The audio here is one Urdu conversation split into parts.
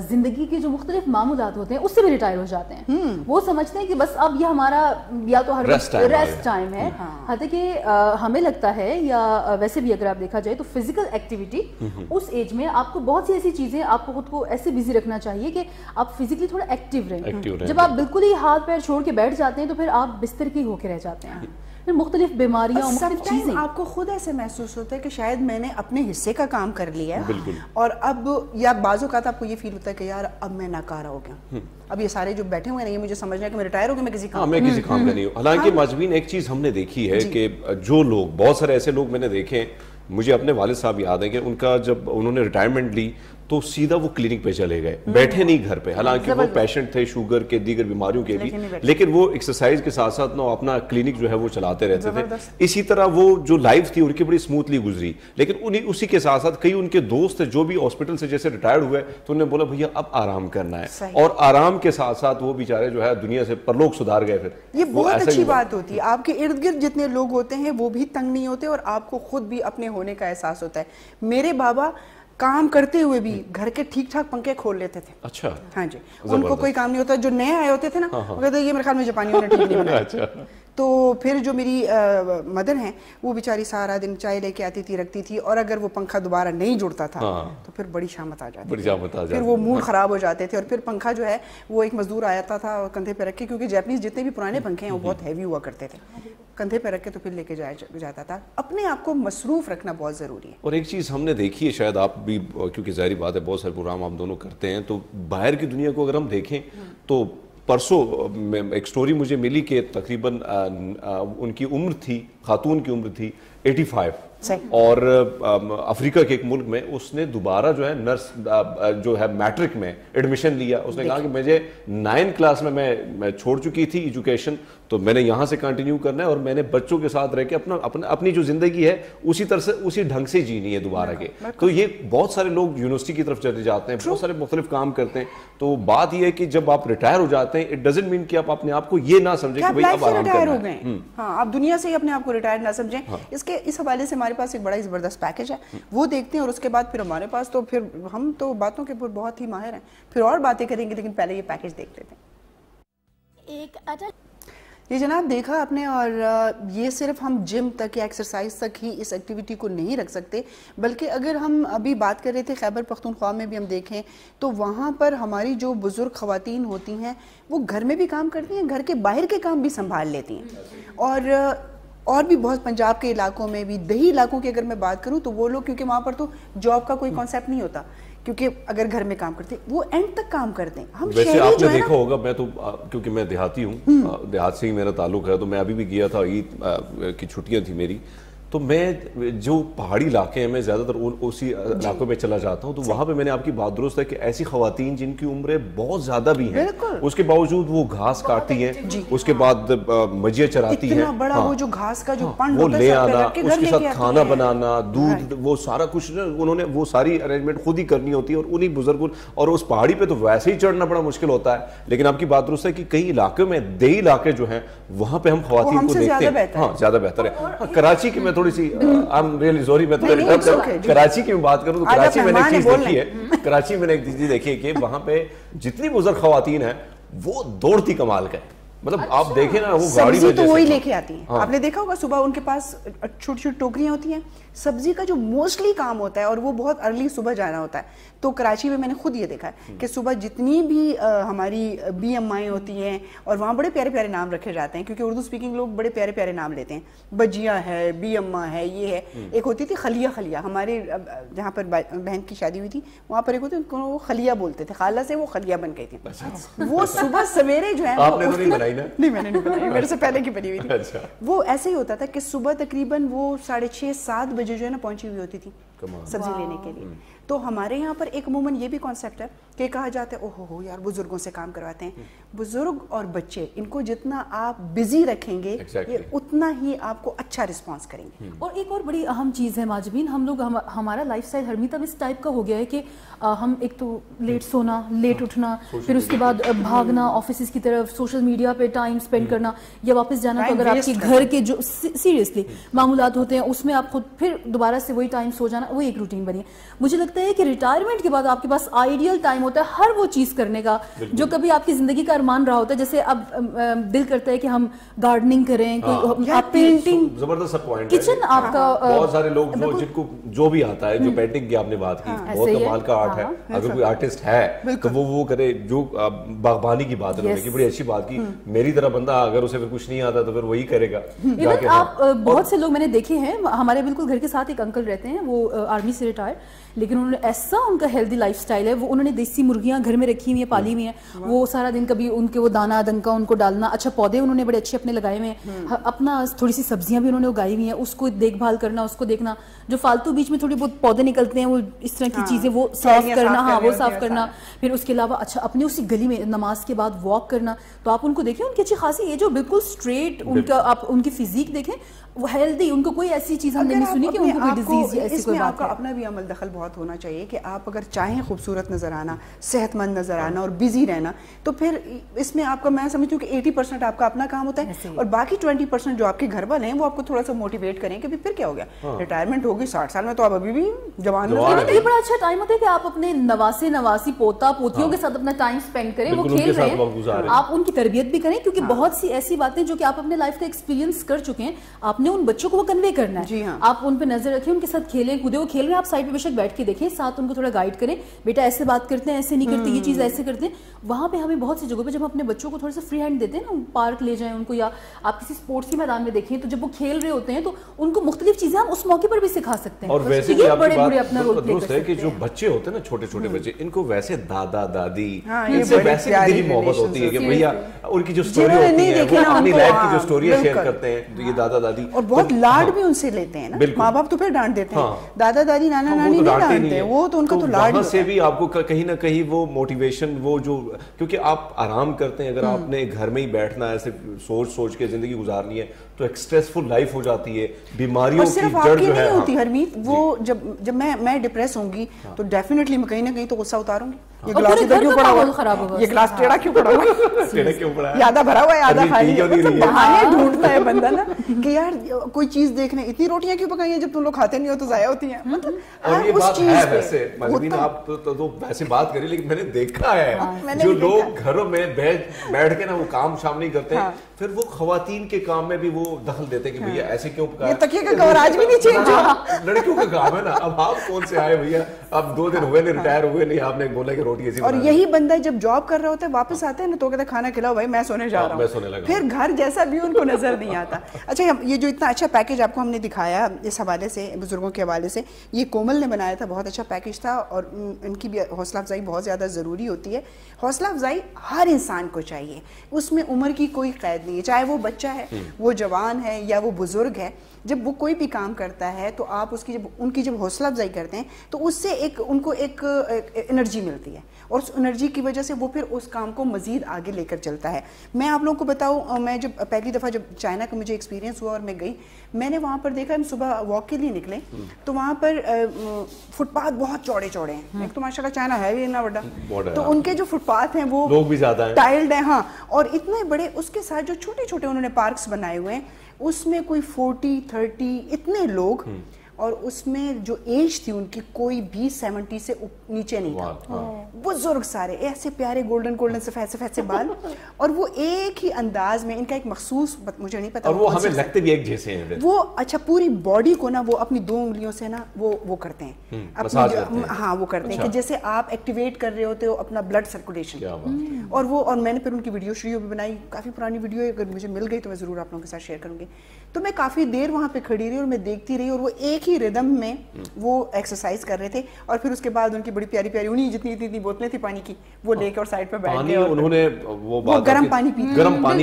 زندگی کے جو مختلف معمولات ہوتے ہیں اس سے بھی ریٹائر ہو جاتے ہیں. وہ سمجھتے ہیں کہ بس اب یہ ہمارا یا تو ہر وقت ریسٹ ٹائم ہے. حتیٰ کہ ہمیں لگتا ہے یا ویسے بھی اگر آپ دیکھا جائے تو فزیکل ایکٹیویٹی اس ایج میں آپ کو بہت سی ایسی چیزیں, آپ کو خود کو ایسے بزی رکھنا چاہیے کہ آپ فزیکلی تھوڑا ایکٹیو رہیں. جب آپ بالکل ہی ہاتھ پیر چھوڑ کے بیٹھ جاتے ہیں تو پھر آپ بستر کے ہو کے رہ جاتے ہیں. پھر مختلف بیماریاں, مختلف چیزیں, آپ کو خود ایسے محسوس ہوتا ہے کہ شاید میں نے اپنے حصے کا کام کر لیا ہے اور اب, یا بعض اوقات آپ کو یہ فیل ہوتا ہے کہ یار اب میں ناکارہ ہو گیا, اب یہ سارے جو بیٹھے ہوئے ہیں یہ مجھے سمجھنا ہے کہ میں ریٹائر ہو گیا, میں کسی کام کا نہیں ہوں. حالانکہ ماجبین ایک چیز ہم نے دیکھی ہے کہ جو لوگ, بہت سارے ایسے لوگ میں نے دیکھے ہیں, مجھے اپنے والد صاحب یاد ہے کہ ان کا جب انہوں نے ریٹائرمنٹ لی تو سیدھا وہ کلینک پہ چلے گئے, بیٹھے نہیں گھر پہ. حالانکہ وہ پیشنٹ تھے شوگر کے, دیگر بیماریوں کے بھی, لیکن وہ ایکسرسائز کے ساتھ ساتھ اپنا کلینک جو ہے وہ چلاتے رہتے تھے. اسی طرح وہ جو لائف تھی ان کی بڑی اسموتھلی گزری. لیکن اسی کے ساتھ ساتھ کئی ان کے دوست تھے جو بھی ہاسپٹل سے جیسے ریٹائرڈ ہوئے تو انہوں نے بولا بھیا اب آرام کرنا ہے, اور آرام کے ساتھ ساتھ وہ بیچارے جو ہے دنیا سے پرلوک سدھار گئے. پھر یہ بہت اچھی بات ہوتی ہے, آپ کے ارد گرد جتنے لوگ ہوتے ہیں وہ بھی تنگ نہیں ہوتے اور آپ کو خود بھی اپنے ہونے کا احساس ہوتا ہے. میرے بابا کام کرتے ہوئے بھی گھر کے ٹھیک ٹھاک پنکھے کھول لیتے تھے. اچھا. ہاں جی, ان کو کوئی کام نہیں ہوتا. جو نئے آئے ہوتے تھے نا وہ کہتے ہیں یہ میرے خیال میں جاپانیوں نے ٹھیک نہیں بنایا. تو پھر جو میری مدر ہیں وہ بیچاری سارا دن چائے لے کے آتی تھی, رکھتی تھی, اور اگر وہ پنکھا دوبارہ نہیں جڑتا تھا تو پھر بڑی شامت آ جاتی تھی, پھر وہ موڈ خراب ہو جاتے تھے. اور پھر پنکھا جو ہے وہ ایک مزدور آتا تھا کندھے پہ رکھ کے, کیونکہ جیپنیز جتنے بھی پرانے پنکھے ہیں وہ بہت ہیوی ہوا کرتے تھے, کندھے پہ رکھ کے تو پھر لے کے جاتا تھا. اپنے آپ کو مصروف رکھنا بہت ضروری ہے. اور ایک چیز ہم نے دیکھی ہے, شاید آپ بھی, کیونکہ ظاہری بات ہے بہت سارے پروگرام آپ دونوں کرتے ہیں, تو باہر کی دنیا کو اگر ہم دیکھیں تو پرسوں ایک سٹوری مجھے ملی کہ تقریباً ان کی عمر تھی, خاتون کی عمر تھی 85, اور افریقہ کے ایک ملک میں اس نے دوبارہ جو ہے نرس جو ہے میٹرک میں ایڈمیشن لیا. اس نے کہا کہ مجھے 9 کلاس میں چھوڑ چکی تھی ایجوکیشن, تو میں نے یہاں سے کنٹینیو کرنا ہے, اور میں نے بچوں کے ساتھ رہ کے اپنی جو زندگی ہے اسی طرح سے اسی ڈھنگ سے جینی ہے دوبارہ کے. تو یہ بہت سارے لوگ یونیورسٹی کی طرف چلے جاتے ہیں, بہت سارے مختلف کام کرتے ہیں. تو بات یہ ہے کہ جب آپ ریٹائر ہو جاتے ہیں, اٹ ڈزنٹ مین کہ آپ اپنے آپ کو یہ نہ سمجھیں کہ بھئی اب آرام کرنا ہے. ہاں, آپ دنیا سے ہی اپنے آپ کو ریٹائر نہ سمجھیں. اس حوالے سے ہمارے پاس ایک بڑا ہی زبردست پیکج ہے, وہ دیکھتے ہیں, اور اس کے بعد پھر ہمارے پاس تو پھر ہم تو باتوں کے اوپر بہت ہی ماہر ہیں, پھر اور باتیں کریں گے, لیکن پہلے یہ پیکج دیکھ لیتے ہیں. یہ جناب دیکھا آپ نے, اور یہ صرف ہم جم تک یا ایکسرسائز تک ہی اس ایکٹیویٹی کو نہیں رکھ سکتے, بلکہ اگر ہم ابھی بات کر رہے تھے خیبر پختونخوا میں بھی ہم دیکھیں تو وہاں پر ہماری جو بزرگ خواتین ہوتی ہیں وہ گھر میں بھی کام کرتی ہیں, گھر کے باہر کے کام بھی سنبھال لیتی ہیں. اور بھی بہت پنجاب کے علاقوں میں بھی, دیہی علاقوں کی اگر میں بات کروں تو وہ لوگ, کیونکہ وہاں پر تو جاب کا کوئی کانسیپٹ نہیں ہوتا, کیونکہ اگر گھر میں کام کرتے وہ اینڈ تک کام کرتے ہیں. ہم ویسے آپ نے دیکھا ہوگا, میں تو کیونکہ میں دیہاتی ہوں, دیہات سے ہی میرا تعلق ہے, تو میں ابھی بھی گیا تھا, عید کی چھٹیاں تھی میری, تو میں جو پہاڑی علاقے ہیں میں زیادہ تر اسی علاقوں میں چلا جاتا ہوں, تو وہاں پہ میں نے آپ کی بات درست ہے کہ ایسی خواتین جن کی عمریں بہت زیادہ بھی ہیں, اس کے باوجود وہ گھاس کاٹتی ہیں, اس کے بعد مجھے چراتی ہیں, اتنا بڑا وہ جو گھاس کا جو پنڈ وہ لے آنا, اس کے ساتھ کھانا بنانا, دودھ, وہ سارا کچھ انہوں نے وہ ساری ارینجمنٹ خود ہی کرنی ہوتی ہے. اور انہی بزرگوں, اور اس پہاڑی پہ تو ویسے ہی چڑھنا بڑا مشکل ہوتا ہے. لیکن آپ کی بات درست ہے کہ کئی علاقوں میں, دیہی علاقے جو ہیں وہاں پہ ہم خواتین کو دیکھتے ہیں, ہاں زیادہ بہتر ہے. کراچی کی میں تھوڑی سی کراچی کی بات کروں تو کراچی میں نے ایک چیز دیکھی ہے, کراچی میں نے ایک چیز دیکھی ہے کہ وہاں پہ جتنی بزرگ خواتین ہیں وہ دوڑتی کمال کا ہے. مطلب آپ دیکھیں نا, وہ گاڑی میں تو وہی لے کے آتی ہیں. آپ نے دیکھا ہوگا صبح ان کے پاس چھوٹی چھوٹی ٹوکریاں ہوتی ہیں, سبزی کا جو موسٹلی کام ہوتا ہے, اور وہ بہت ارلی صبح جانا ہوتا ہے. تو کراچی میں نے خود یہ دیکھا ہے کہ صبح جتنی بھی ہماری بی ایم آئی ہوتی ہیں, اور وہاں بڑے پیارے پیارے نام رکھے جاتے ہیں, کیونکہ اردو سپیکنگ لوگ بڑے پیارے پیارے نام لیتے ہیں, بجیا ہے, بی اما ہے, یہ ہے. ایک ہوتی تھی خلیہ, ہمارے جہاں پر بہن کی شادی ہوئی تھی وہاں پر ایک ہوتی تھی, وہ خلیہ بولتے تھے, خالہ سے وہ خلیہ بن گئی تھی. وہ صبح سویرے جو ہے, نہیں میں نے نہیں بنائی, میرے سے پہلے کی بنی ہوئی تھی. وہ ایسے ہی ہوتا تھا کہ صبح تقریباً وہ 6:30-7 بجے جو ہے نا پہنچی ہوئی ہوتی تھی سبزی لینے کے لیے. تو ہمارے یہاں پر ایک عموماً یہ بھی کانسیپٹ ہے کہ کہا جاتا ہے اوہ ہو یار بزرگوں سے کام کرواتے ہیں. بزرگ اور بچے, ان کو جتنا آپ بزی رکھیں گے اتنا ہی آپ کو اچھا رسپانس کریں گے. اور ایک اور بڑی اہم چیز ہے ماجبین, ہم لوگ, ہمارا لائف سٹائل ہر مطلب اس ٹائپ کا ہو گیا ہے کہ ہم ایک تو لیٹ سونا, لیٹ اٹھنا, پھر اس کے بعد بھاگنا آفیسز کی طرف, سوشل میڈیا پہ ٹائم اسپینڈ کرنا, یا واپس جانا. تو اگر آپ کے گھر کے جو سیریسلی معمولات ہوتے ہیں اس میں آپ خود پھر دوبارہ سے وہی ٹائم سو جانا, وہ ایک روٹین بنی ہے. مجھے لگتا ہے ہے کہ ریٹائرمنٹ کے بعد آپ کے پاس آئیڈیل ٹائم ہوتا ہے ہر وہ چیز کرنے کا جو کبھی آپ کی زندگی کا ارمان رہا ہوتا ہے. جیسے اب دل کرتا ہے کہ ہم گارڈننگ کریں, آپ پینٹنگ, زبردست پوائنٹ, کچن آپ کا. بہت سارے لوگ جن کو جو بھی آتا ہے, جو پینٹنگ کی آپ نے بات کی, بہت کمال کا آرٹ ہے. اگر کوئی آرٹسٹ ہے تو وہ کرے. جو باغبانی کی بات ہے, بڑی اچھی بات کی. میری طرح بندہ اگر اسے کچھ نہیں آتا تو پھر وہی کرے گا. آپ بہت سے لوگ میں نے دیکھے ہیں, ہمارے بالکل گھر کے ساتھ ایک انکل رہتے ہیں, وہ آرمی سے ریٹائر, لیکن انہوں نے ایسا ان کا ہیلدی لائف سٹائل ہے, وہ انہوں نے دیسی مرغیاں گھر میں رکھی ہوئی ہیں, پالی ہوئی ہیں, وہ سارا دن کبھی ان کے وہ دانا دنکا ان کو ڈالنا, اچھا پودے انہوں نے بڑے اچھے اپنے لگائے ہوئے ہیں, اپنا تھوڑی سی سبزیاں بھی انہوں نے اگائی ہوئی ہیں, اس کو دیکھ بھال کرنا, اس کو دیکھنا, جو فالتو بیچ میں تھوڑی بہت پودے نکلتے ہیں وہ اس طرح کی چیزیں وہ صاف کرنا, ہاں وہ صاف کرنا. پھر اس کے علاوہ اچھا اپنے اسی گلی میں نماز کے بعد واک کرنا. تو آپ ان کو دیکھیں, ان کی اچھی خاصی, یہ جو بالکل اسٹریٹ ان کا, آپ ان کی فزیک دیکھیں, وہ ہیلدی, ان کو کوئی ایسی چیز ہم نے نہیں سنی کہ ان کو کوئی ڈیزیز یا ایسی کوئی بات ہے. آپ کا اپنا بھی عمل دخل بہت ہونا چاہیے کہ آپ اگر چاہیں خوبصورت نظر آنا, صحت مند نظر آنا اور بزی رہنا, تو پھر اس میں آپ کا, میں سمجھتی ہوں کہ 80% آپ کا اپنا کام ہوتا ہے, اور باقی 20% جو آپ کے گھر والے ہیں وہ آپ کو تھوڑا سا موٹیویٹ کریں کہ پھر کیا ہو گیا, ریٹائرمنٹ ہوگی 60 سال میں, تو آپ ابھی بھی جوان ہو. یہ بڑا اچھا ٹائم ہوتا ہے کہ آپ اپنے نواسے نواسی پوتا پوتیوں کے ساتھ اپنا ٹائم اسپینڈ کریں, وہ کھیل رہے ہیں, آپ ان کی تربیت بھی کریں, کیونکہ بہت سی ایسی باتیں جو کہ آپ اپنے لائف کا ایکسپیرینس کر چکے ہیں, آپ نے ان بچوں کو وہ کنوے کرنا ہے. آپ ان پہ نظر رکھیں, ان کے ساتھ کھیلیں کودیں, وہ کھیل رہے ہیں, آپ سائڈ پہ بے شک بیٹھ کے دیکھیں, ساتھ ان کو تھوڑا گائیڈ کریں, بیٹا ایسے بات کرتے ہیں, ایسے نہیں کرتے, یہ چیز ایسے کرتے ہیں. وہاں پہ ہمیں بہت سی جگہوں پہ جب ہم اپنے بچوں کو تھوڑا سا فری ہینڈ دیتے ہیں نا, پارک لے جائیں ان کو, یا آپ کسی اسپورٹس کے میدان میں دیکھیں, تو جب وہ کھیل رہے ہوتے ہیں تو ان کو مختلف چیزیں ہم اس موقع پر بھی سکھا سکتے ہیں. اور ویسے بھی بڑے بڑے اپنا رول پلے کرتے ہیں کہ جو بچے ہوتے ہیں نا, چھوٹے چھوٹے بچے, ان کو ویسے دادا دادی ان سے ویسے دلی محبت ہوتی ہے کہ بھیا ان کی جو سٹوری ہوتی ہے, وہ اپنی لائف کی جو سٹوریاں شیئر کرتے ہیں, تو یہ دادا دادی, اور بہت لاڈ بھی ان سے لیتے ہیں نا. ماں باپ تو پھر ڈانٹ دیتے ہیں, دادا دادی نانا نانی نہیں ڈانٹتے, وہ تو ان کا تو لاڈ. وہاں سے بھی آپ کو کہیں نہ کہیں وہ موٹیویشن, وہ جو, کیونکہ آپ آرام کرتے ہیں, اگر آپ نے گھر میں ہی بیٹھنا ہے, صرف سوچ کے زندگی گزارنی ہے, تو ایک سٹریسفل لائف ہو جاتی ہے, بیماریوں کی جڑ جو ہے. نہیں ہوتی حرمیت, وہ جب میں ڈپریس ہوں گی تو ڈیفینیٹلی میں کہیں نہ کہیں تو غصہ اتاروں گی. یہ گلاس ادھر کیوں پڑا ہوا, یہ گلاس ٹیڑھا کیوں پڑا ہوا, آدھا بھرا ہوا ہے آدھا خالی ہے. بہانے ڈھونڈتا ہے بندہ نا کہ یار کوئی چیز دیکھنے, اتنی روٹیاں کیوں پکائی ہیں جب تم لوگ کھاتے نہیں ہو تو ضائع ہوتی ہیں. مطلب اور یہ بات ہے ویسے مجبین, آپ تو ویسے بات کری, لیکن میں نے دیکھا ہے جو لوگ گھروں میں بیٹھ کے نا وہ کام شام نہیں کرتے, پھر وہ خواتین کے کام میں بھی وہ دخل دیتے کہ بھیا ایسے کیوں پکایا, تکیے کا کور آج بھی نہیں چینج ہوا. لڑکیوں کا کام ہے نا. اب آپ کون سے آئے بھیا, اب 2 دن ہوئے نہیں, ریٹائر ہوئے نہیں, آپ نے بولا کہ روٹی ایسی. اور یہی بندہ جب جاب کر رہا ہوتا ہے واپس آتا ہے نا, تو کہتا ہے کھانا کھلاؤ بھائی, میں سونے جا رہا ہوں, پھر گھر جیسا بھی ان کو نظر نہیں آتا. اچھا, یہ جو اتنا اچھا پیکیج آپ کو ہم نے دکھایا اس حوالے سے, بزرگوں کے حوالے سے, یہ کومل نے بنایا تھا, بہت اچھا پیکیج تھا, اور ان کی بھی حوصلہ افزائی بہت زیادہ ضروری ہوتی ہے. حوصلہ افزائی ہر انسان کو چاہیے, اس میں عمر کی کوئی قید نہیں ہے, چاہے وہ بچہ ہے, وہ جوان ہے, یا وہ بزرگ ہے. جب وہ کوئی بھی کام کرتا ہے تو آپ اس کی ان کی جب حوصلہ افزائی کرتے ہیں تو اس سے ان کو ایک انرجی ملتی ہے, اور اس انرجی کی وجہ سے وہ پھر اس کام کو مزید آگے لے کر چلتا ہے. میں آپ لوگوں کو بتاؤں, میں جب پہلی دفعہ جب چائنا کا مجھے ایکسپیرینس ہوا اور میں گئی, میں نے وہاں پر دیکھا, ہم صبح واک کے لیے نکلے تو وہاں پر فٹ پاتھ بہت چوڑے چوڑے ہیں. ایک تو ماشاء اللہ چائنا ہے بھی اتنا بڑا, تو ان کے جو فٹ پاتھ ہیں وہ لوگ بھی زیادہ ہیں, ٹائلڈ ہیں, ہاں, اور اتنے بڑے, اس کے ساتھ جو چھوٹے چھوٹے انہوں نے پارکس بنائے ہوئے ہیں, اس میں کوئی 40-30 اتنے لوگ, اور اس میں جو ایج تھی ان کی کوئی بھی 70 سے نیچے نہیں تھا. بزرگ سارے ایسے پیارے گولڈن سفید سفید سے بال, اور وہ ایک ہی انداز میں, ان کا ایک مخصوص, مجھے نہیں پتا, اور وہ ہمیں لگتے بھی ایک جیسے ہیں, وہ اچھا پوری باڈی کو نا وہ اپنی 2 انگلیوں سے نا وہ کرتے ہیں, ہاں وہ کرتے ہیں کہ جیسے آپ ایکٹیویٹ کر رہے ہوتے ہو اپنا بلڈ سرکولیشن. اور میں نے پھر ان کی ویڈیو بھی بنائی, کافی پرانی ویڈیو ہے, اگر مجھے مل گئی تو میں ضرور آپ لوگوں کے ساتھ شیئر کروں گی. تو میں کافی دیر وہاں پہ کھڑی رہی اور میں دیکھتی رہی, اور وہ ایک ہی ردم میں وہ ایکسرسائز کر رہے تھے. اور پھر اس کے بعد ان کی بڑی پیاری پیاری انہیں جتنی بوتلیں تھی پانی کی, وہ لے کے اور سائڈ پہ بیٹھ گئے, انہوں نے وہ گرم پانی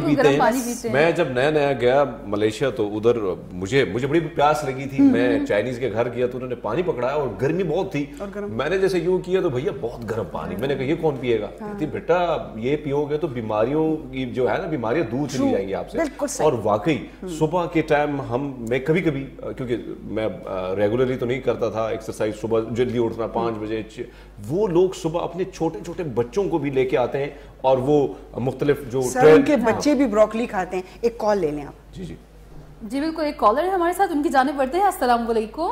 پیتے ہیں. میں جب نیا گیا ملیشیا تو ادھر مجھے بڑی پیاس لگی تھی, میں چائنیز کے گھر گیا تو انہوں نے پانی پکڑایا, اور گرمی بہت تھی, میں نے جیسے یوں کیا تو بھیا بہت گرم پانی, میں نے کہا یہ کون پیے گا, کہتی بیٹا یہ پیو گے تو بیماریوں کی جو ہے نا, بیماریاں دور چلی جائیں گی آپ سے. اور واقعی صبح کے ٹائم میں کبھی کیونکہ میں ریگولرلی تو نہیں کرتا تھا ایکسرسائز, صبح جلدی اٹھنا 5 بجے, وہ لوگ صبح اپنے چھوٹے چھوٹے بچوں کو بھی لے کے آتے ہیں, اور وہ مختلف جو ان کے بچے بھی بروکلی کھاتے ہیں. ایک کال لے لیں آپ. جی بالکل, ایک کالر ہے ہمارے ساتھ, ان کی جانب بڑھتے ہیں. السلام علیکم.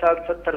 60-70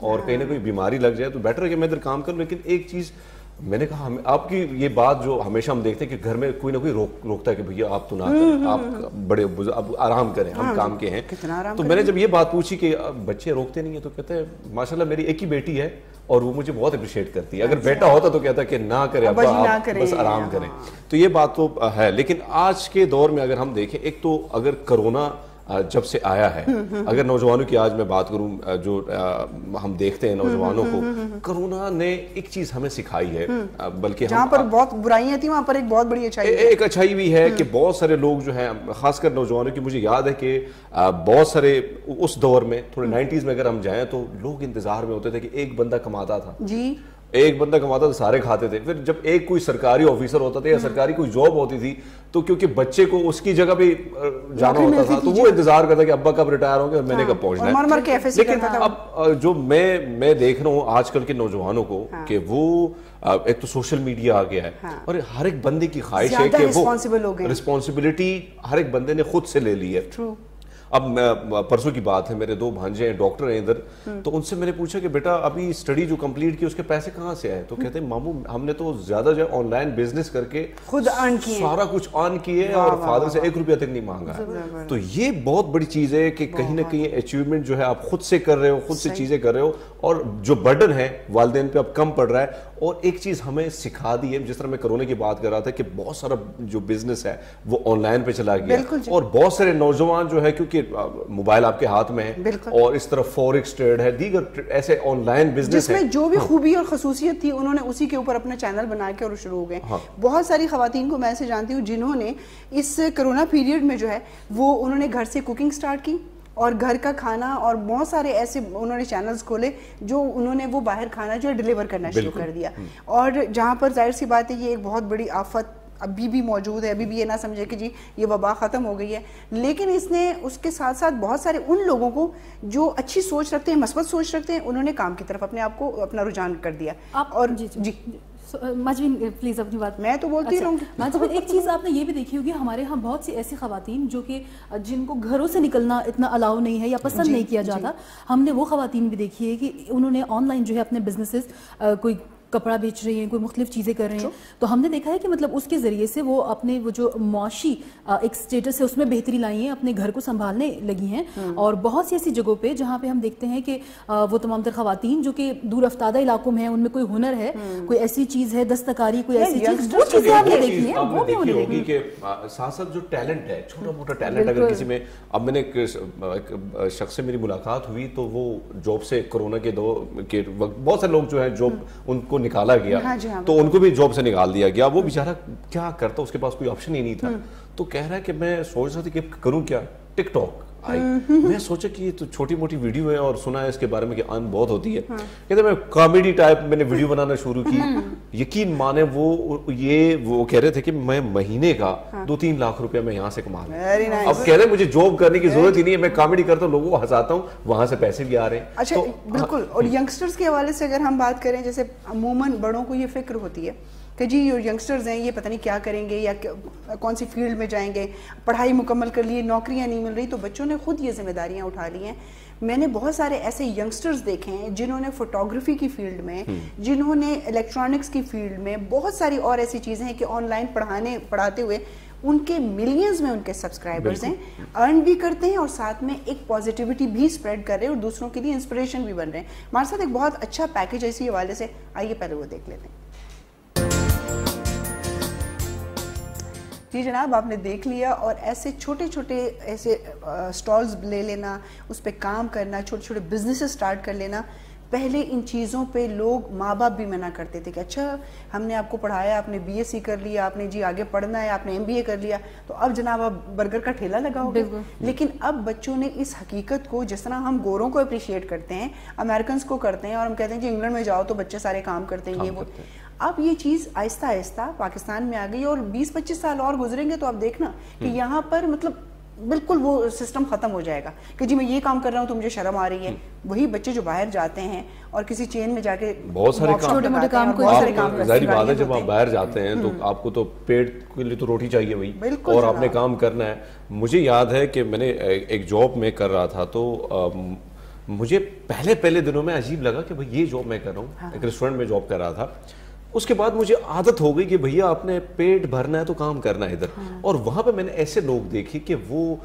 اور کہیں نہ کوئی بیماری لگ جائے، تو بیٹر ہے کہ میں ادھر کام کروں. لیکن ایک چیز میں نے کہا آپ کی یہ بات جو ہمیشہ ہم دیکھتے ہیں کہ گھر میں کوئی نہ کوئی روکتا ہے کہ بھیا آپ تو نہ کریں، آپ بڑے اب آرام کریں، ہم کام کے ہیں. تو میں نے جب یہ بات پوچھی کہ بچے روکتے نہیں ہیں تو کہتے ہیں ماشاءاللہ میری ایک ہی بیٹی ہے اور وہ مجھے بہت اپریشیٹ کرتی ہے. اگر بیٹا ہوتا تو کہتا کہ نہ کرے ابا آپ بس آرام کریں. تو یہ بات تو ہے. لیکن آج کے دور میں اگر ہم دیکھیں، ایک تو اگر کرونا جب سے آیا ہے، اگر نوجوانوں کی آج میں بات کروں جو ہم دیکھتے ہیں نوجوانوں کو، کرونا نے ایک چیز ہمیں سکھائی ہے، بلکہ جہاں پر بہت برائیاں تھیں وہاں پر ایک بہت بڑی اچھائی ایک اچھائی بھی ہے کہ بہت سارے لوگ جو ہیں خاص کر نوجوانوں کی، مجھے یاد ہے کہ بہت سارے اس دور میں تھوڑے 90s میں اگر ہم جائیں تو لوگ انتظار میں ہوتے تھے کہ ایک بندہ کماتا تھا، ایک بندہ کماتا تو سارے کھاتے تھے. پھر جب ایک کوئی سرکاری آفیسر ہوتا تھا یا سرکاری کوئی جاب ہوتی تھی تو کیونکہ بچے کو اس کی جگہ پہ جانا ہوتا تھا تو وہ انتظار کرتا کہ ابا کب ریٹائر ہوں گے اور میں نے کب پہنچنا ہے. لیکن اب جو میں دیکھ رہا ہوں آج کل کے نوجوانوں کو کہ وہ ایک تو سوشل میڈیا آ گیا ہے اور ہر ایک بندے کی خواہش ہے کہ وہ رسپانسبلٹی ہر ایک بندے نے خود سے لے لی ہے. اب پرسوں کی بات ہے، میرے 2 بھانجے ہیں ڈاکٹر ہیں ادھر، تو ان سے میں نے پوچھا کہ بیٹا ابھی اسٹڈی جو کمپلیٹ کی اس کے پیسے کہاں سے آئے؟ تو کہتے ہیں ماموں ہم نے تو زیادہ جو ہے آن لائن بزنس کر کے خود ارن کیے، سارا کچھ ارن کیے اور فادر سے 1 روپیہ تک نہیں مانگا ہے. تو یہ بہت بڑی چیز ہے کہ کہیں نہ کہیں اچیومنٹ جو ہے آپ خود سے کر رہے ہو، خود سے چیزیں کر رہے ہو اور جو برڈن ہے والدین پہ اب کم پڑ رہا ہے. اور ایک چیز ہمیں سکھا دی ہے، جس طرح میں کرونا کی بات کر رہا تھا کہ بہت سارا جو بزنس ہے وہ آن لائن پہ چلا گیا اور بہت سارے نوجوان جو ہے کیونکہ موبائل آپ کے ہاتھ میں ہے اور اس طرف فوریکس ٹریڈ ہے، دیگر ایسے آن لائن بزنس جس میں جو بھی خوبی اور خصوصیت تھی انہوں نے اسی کے اوپر اپنا چینل بنا کے اور شروع ہو گئے. بہت ساری خواتین کو میں ایسے جانتی ہوں جنہوں نے اس کرونا پیریڈ میں جو ہے وہ انہوں نے گھر سے کوکنگ سٹارٹ کی اور گھر کا کھانا، اور بہت سارے ایسے انہوں نے چینلز کھولے جو انہوں نے وہ باہر کھانا جو ہے ڈیلیور کرنا شروع کر دیا. اور جہاں پر ظاہر سی بات ہے یہ ایک بہت بڑی آفت ابھی بھی موجود ہے، ابھی بھی یہ نہ سمجھے کہ جی یہ وبا ختم ہو گئی ہے، لیکن اس نے اس کے ساتھ ساتھ بہت سارے ان لوگوں کو جو اچھی سوچ رکھتے ہیں، مثبت سوچ رکھتے ہیں، انہوں نے کام کی طرف اپنے آپ کو اپنا رجحان کر دیا. اور جی مجبین پلیز اپنی بات میں تو بولتی رہوں گی. مجبین ایک چیز آپ نے یہ بھی دیکھی ہوگی، ہمارے ہاں بہت سی ایسی خواتین جو کہ جن کو گھروں سے نکلنا اتنا الاؤ نہیں ہے یا پسند نہیں کیا جاتا، ہم نے وہ خواتین بھی دیکھی ہے کہ انہوں نے آن لائن جو ہے اپنے بزنسز، کوئی کپڑا بیچ رہی ہیں، کوئی مختلف چیزیں کر رہے ہیں، تو ہم نے دیکھا ہے کہ مطلب اس کے ذریعے سے وہ اپنے وہ جو معاشی ایک سٹیٹس ہے اس میں بہتری لائی ہیں، اپنے گھر کو سنبھالنے لگی ہیں. اور بہت سی ایسی جگہوں پہ جہاں پہ ہم دیکھتے ہیں کہ وہ تمام تر خواتین جو کہ دور افتادہ علاقوں میں ہیں، ان میں کوئی ہنر ہے، کوئی ایسی چیز ہے، دستکاری، کوئی ایسی چیز، وہ چیزیں ہم نے دیکھی ہیں، وہ بھی انہوں نے دیکھی کہ ساتھ ساتھ جو ٹیلنٹ ہے، چھوٹا موٹا ٹیلنٹ اگر کسی میں، اب میں نے ایک شخص سے میری ملاقات ہوئی تو وہ جاب سے کرونا کے دور کے وقت بہت سے لوگ جو ہیں جاب ان کو نکالا گیا تو ان کو بھی جاب سے نکال دیا گیا. وہ بیچارہ کیا کرتا، اس کے پاس کوئی آپشن ہی نہیں تھا. تو کہہ رہا ہے کہ میں سوچ رہا تھا کہ کروں کیا، ٹک ٹاک آئی. میں سوچا کہ یہ تو چھوٹی موٹی ویڈیو ہے اور سنا ہے اس کے بارے میں کہ ارن بہت ہوتی ہے. کہتے میں کامیڈی ٹائپ میں نے ویڈیو بنانا شروع کی. یقین مانے وہ کہہ رہے تھے کہ میں مہینے کا 2-3 لاکھ روپیہ میں یہاں سے کما لوں. اب کہہ رہے مجھے جاب کرنے کی ضرورت ہی نہیں ہے، میں کامیڈی کرتا ہوں، لوگوں کو ہنساتا ہوں، وہاں سے پیسے بھی آ رہے ہیں. اچھا بالکل. اور ینگسٹرز کے حوالے سے اگر ہم بات کریں، جیسے عموماً بڑوں کو یہ فکر ہوتی ہے کہ جی یہ ینگسٹرز ہیں، یہ پتہ نہیں کیا کریں گے یا کون سی فیلڈ میں جائیں گے، پڑھائی مکمل کر لی، نوکریاں نہیں مل رہی، تو بچوں نے خود یہ ذمہ داریاں اٹھا لی ہیں. میں نے بہت سارے ایسے ینگسٹرز دیکھے ہیں جنہوں نے فوٹوگرافی کی فیلڈ میں، جنہوں نے الیکٹرانکس کی فیلڈ میں، بہت ساری اور ایسی چیزیں ہیں کہ آن لائن پڑھاتے ہوئے ان کے ملینز میں ان کے سبسکرائبرز ہیں، ارن بھی کرتے ہیں اور ساتھ میں ایک پازیٹیوٹی بھی سپریڈ کر رہے ہیں اور دوسروں کے لیے انسپریشن بھی بن رہے ہیں. ہمارے ساتھ ایک بہت اچھا پیکیج ہے اسی حوالے سے، آئیے پہلے وہ دیکھ لیتے ہیں. جی جناب، آپ نے دیکھ لیا. اور ایسے چھوٹے چھوٹے ایسے سٹالز لے لینا، اس پہ کام کرنا، چھوٹے چھوٹے بزنسز سٹارٹ کر لینا. پہلے ان چیزوں پہ لوگ ماں باپ بھی منع کرتے تھے کہ اچھا ہم نے آپ کو پڑھایا، آپ نے بی ایس سی کر لیا، آپ نے جی آگے پڑھنا ہے، آپ نے ایم بی اے کر لیا، تو اب جناب آپ برگر کا ٹھیلا لگاؤ گے. لیکن اب بچوں نے اس حقیقت کو، جس طرح ہم گوروں کو اپریشیٹ کرتے ہیں، امریکنز کو کرتے ہیں، اور ہم کہتے ہیں جی انگلینڈ میں جاؤ تو بچے سارے کام کرتے ہیں، یہ وہ، اب یہ چیز آہستہ آہستہ پاکستان میں آ گئی. اور 20-25 سال اور گزریں گے تو آپ دیکھنا کہ یہاں پر مطلب بالکل وہ سسٹم ختم ہو جائے گا کہ جی میں یہ کام کر رہا ہوں تو مجھے شرم آ رہی ہے. وہی بچے جو باہر جاتے ہیں اور کسی چین میں جا کے بہت سارے چھوٹے موٹے کام، ظاہری بات ہے جب آپ باہر جاتے ہیں تو آپ کو تو پیٹ کے لیے تو روٹی چاہیے وہی، اور آپ نے کام کرنا ہے. مجھے یاد ہے کہ میں نے ایک جاب میں کر رہا تھا تو مجھے پہلے دنوں میں عجیب لگا کہ بھئی یہ جاب میں کر رہا ہوں, ایک ریسٹورنٹ میں جاب کر رہا تھا. اس کے بعد مجھے عادت ہو گئی کہ بھیا آپ نے پیٹ بھرنا ہے تو کام کرنا ہے ادھر. اور وہاں پہ میں نے ایسے لوگ دیکھے کہ وہ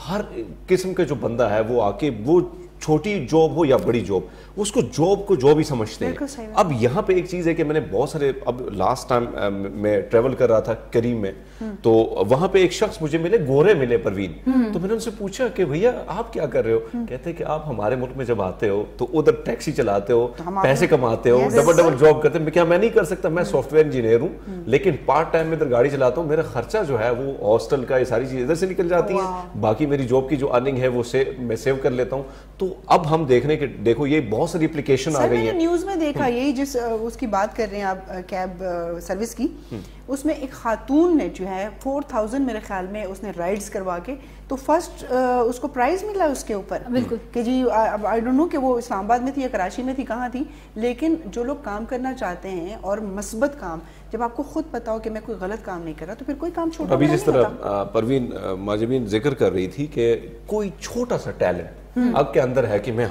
ہر قسم کا جو بندہ ہے وہ آ کے, وہ چھوٹی جاب ہو یا بڑی جاب, اس کو جاب ہی سمجھتے ہیں. اب یہاں پہ ایک چیز ہے کہ میں نے بہت سارے, اب لاسٹ ٹائم میں ٹریول کر رہا تھا کریم میں, تو وہاں پہ ایک شخص مجھے ملے, گورے ملے, پروین. تو میں نے ان سے پوچھا کہ بھیا آپ کیا کر رہے ہو؟ کہتے ہیں کہ آپ ہمارے ملک میں جب آتے ہو تو ادھر ٹیکسی چلاتے ہو, پیسے کماتے ہو, ڈبل جاب کرتے ہیں. کیا میں نہیں کر سکتا؟ میں سافٹ ویئر انجینئر ہوں, لیکن پارٹ ٹائم میں ادھر گاڑی چلاتا ہوں, میرا خرچہ جو ہے وہ ہاسٹل کا, یہ ساری چیز ادھر سے نکل جاتی ہیں, باقی میری جاب کی جو ارننگ ہے وہ میں سیو کر لیتا ہوں. تو اب ہم دیکھنے کہ دیکھو یہ بہت ساری اپلیکیشن آ گئی ہیں. نیوز میں دیکھا یہی جس اس کی بات کر رہے ہیں آپ کیب سروس کی, اس میں ایک خاتون نے جو ہے 4000 میرے خیال میں اس نے رائڈز کروا کے, تو فرسٹ اس کو پرائز ملا اس کے اوپر. بالکل کہ جی آئی ڈونٹ نو کہ وہ اسلام آباد میں تھی یا کراچی میں تھی, کہاں تھی, لیکن جو لوگ کام کرنا چاہتے ہیں اور مثبت کام, جب آپ کو خود پتا ہو کہ میں کوئی غلط کام نہیں کر رہا تو پھر کوئی کام چھوٹا نہیں. ابھی جس طرح پروین ماجبین ذکر کر رہی تھی کہ کوئی چھوٹا سا ٹیلنٹ آپ کے اندر ہے کہ میں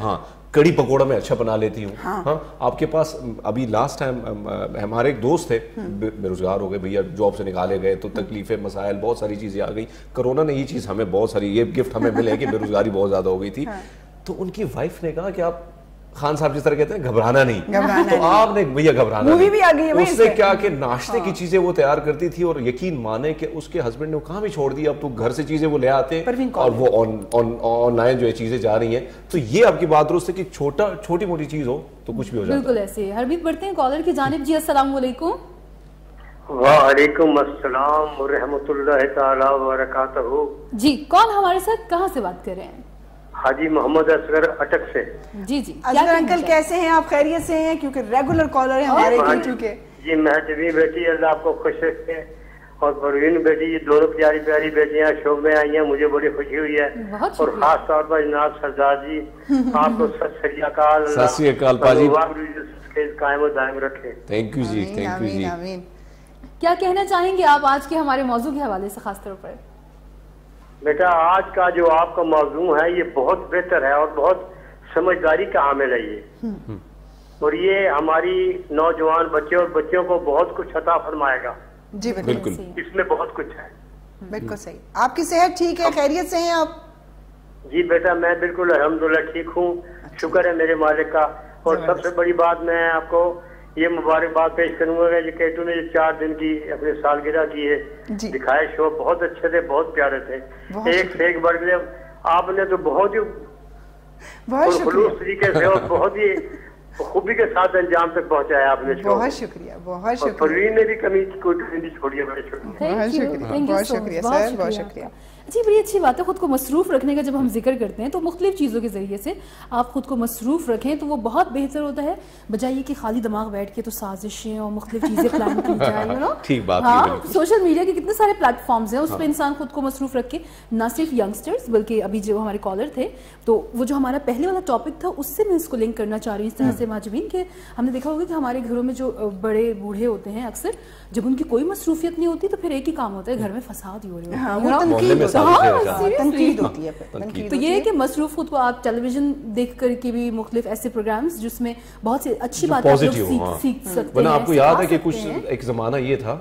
کڑی پکوڑا میں اچھا بنا لیتی ہوں. ہاں آپ کے پاس, ابھی لاسٹ ٹائم ہمارے ایک دوست تھے بے روزگار ہو گئے بھیا, جاب سے نکالے گئے, تو تکلیفیں, مسائل, بہت ساری چیزیں آ گئی. کرونا نے یہ چیز ہمیں بہت ساری, یہ گفٹ ہمیں ملے کہ بے روزگاری بہت زیادہ ہو گئی تھی. تو ان کی وائف نے کہا کہ آپ خان صاحب جس طرح کہتے ہیں گھبرانا نہیں, تو آپ نے بھیا گھبرانا نہیں. اس نے کیا کہ ناشتے کی چیزیں وہ تیار کرتی تھی, اور یقین مانے کہ اس کے ہسبینڈ نے کہاں بھی چھوڑ دیا, اب تو گھر سے چیزیں وہ لے آتے ہیں اور وہ آن لائن جو چیزیں جا رہی ہیں. تو یہ آپ کی بات درست ہے کہ چھوٹی موٹی چیز ہو تو کچھ بھی ہو جاتا ہے. بالکل ایسے. حرمیت بڑھتے ہیں کالر کی جانب. جی السلام علیکم. وعلیکم السلام ورحمۃ اللہ تعالی وبرکاتہ. جی کون ہمارے ساتھ, کہاں سے بات کر رہے ہیں؟ حاجی محمد اصغر اٹک سے. جی جی اصغر انکل کیسے ہیں آپ؟ خیریت سے ہیں؟ کیونکہ ریگولر کالر ہیں ہمارے لیے. چونکہ جی مہجبین بیٹی اللہ آپ کو خوش رکھے, اور پروین بیٹی, یہ دونوں پیاری بیٹیاں شوق میں آئی ہیں, مجھے بڑی خوشی ہوئی ہے. اور خاص طور پر جناب سردار جی آپ کو ست سری اکال, ست سری اکال پاجی, قائم و دائم رکھے. Thank you ji, thank you ji. کیا کہنا چاہیں گے آپ آج کے ہمارے موضوع کے حوالے سے خاص طور پر؟ بیٹا آج کا جو آپ کا موضوع ہے یہ بہت بہتر ہے اور بہت سمجھداری کا حامل ہے یہ, اور یہ ہماری نوجوان بچے اور بچوں کو بہت کچھ عطا فرمائے گا. جی بالکل, اس میں بہت کچھ ہے. بالکل صحیح. آپ کی صحت ٹھیک ہے؟ خیریت سے ہیں آپ؟ جی بیٹا میں بالکل الحمدللہ ٹھیک ہوں, شکر ہے میرے مالک کا. اور سب سے بڑی بات میں آپ کو یہ مبارکباد پیش کروں گا کہ کیٹو نے 4 دن کی اپنے سالگرہ کی ہے, دکھائے شو بہت اچھے تھے, بہت پیارے تھے, ایک سے ایک بڑھ گئے. آپ نے تو بہت ہی خلوص طریقے سے اور بہت ہی خوبی کے ساتھ انجام تک پہنچایا آپ نے. بہت شکریہ, بہت شکریہ. پروین نے بھی کمی کوئی نہیں چھوڑی ہے. بہت شکریہ, بہت شکریہ سر, بہت شکریہ. جی بڑی اچھی بات ہے خود کو مصروف رکھنے کا. جب ہم ذکر کرتے ہیں تو مختلف چیزوں کے ذریعے سے آپ خود کو مصروف رکھیں تو وہ بہت بہتر ہوتا ہے, بجائے کہ خالی دماغ بیٹھ کے تو سازشیں اور مختلف چیزیں پلان کی جائیں. ٹھیک بات. ہاں سوشل میڈیا کے کتنے سارے پلیٹ فارمز ہیں, اس پہ انسان خود کو مصروف رکھ کے, نہ صرف ینگسٹرز بلکہ ابھی جو ہمارے کالر تھے, تو وہ جو ہمارا پہلے والا ٹاپک تھا اس سے میں اس کو لنک کرنا چاہ رہی ہوں اس طرح سے ماجبین, کہ ہم نے دیکھا ہوگا کہ ہمارے گھروں میں جو بڑے بوڑھے ہوتے ہیں اکثر جب ان کی کوئی مصروفیت نہیں ہوتی تو پھر ایک ہی کام ہوتا ہے, گھر میں فساد ہی ہو رہے ہوتی ہے. تو یہ ہے کہ مصروف خود کو آپ ٹیلی ویژن دیکھ کر کے بھی مختلف ایسے پروگرامز جس میں بہت سی اچھی باتیں سیکھ سکتے ہیں. آپ کو یاد ہے کہ کچھ ایک زمانہ یہ تھا,